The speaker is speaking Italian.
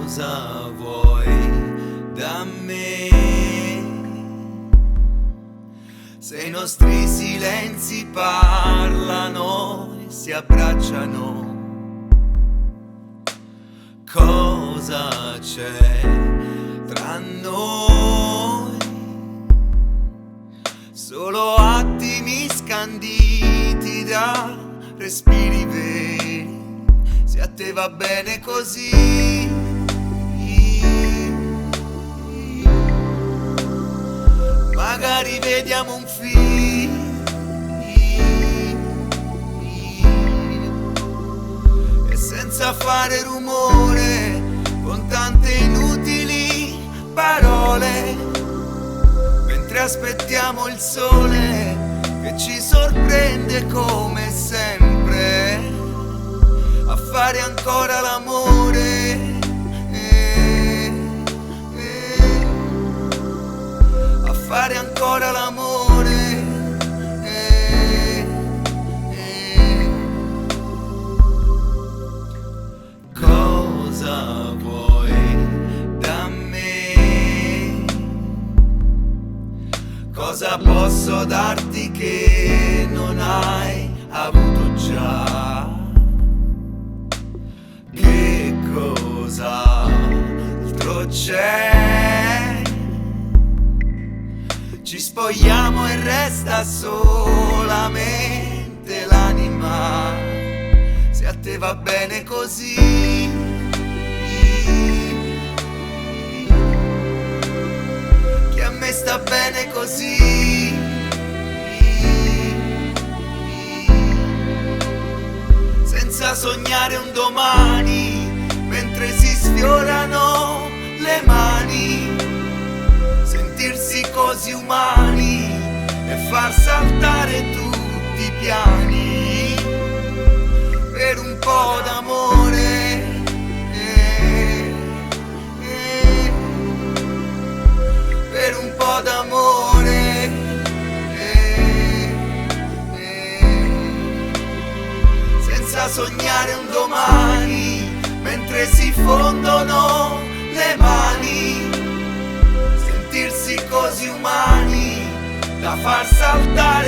Cosa vuoi da me? Se i nostri silenzi parlano e si abbracciano, cosa c'è tra noi? Solo attimi scanditi da respiri veri, se a te va bene così. Magari vediamo un film e senza fare rumore, con tante inutili parole, mentre aspettiamo il sole che ci sorprende come sempre, a fare ancora l'amore, a fare ancora l'amore, Cosa vuoi da me? Cosa posso darti che non hai avuto già? Che cos'altro c'è? Ci spogliamo e resta solamente l'anima, se a te va bene così. Che a me sta bene così. Senza sognare un domani, mentre si sfiorano le mani, sentirsi così umani e far saltare tutti i piani per un po' d'amore, per un po' d'amore, senza sognare un domani, mentre si fondono le mani, sentirsi così umani da far saltare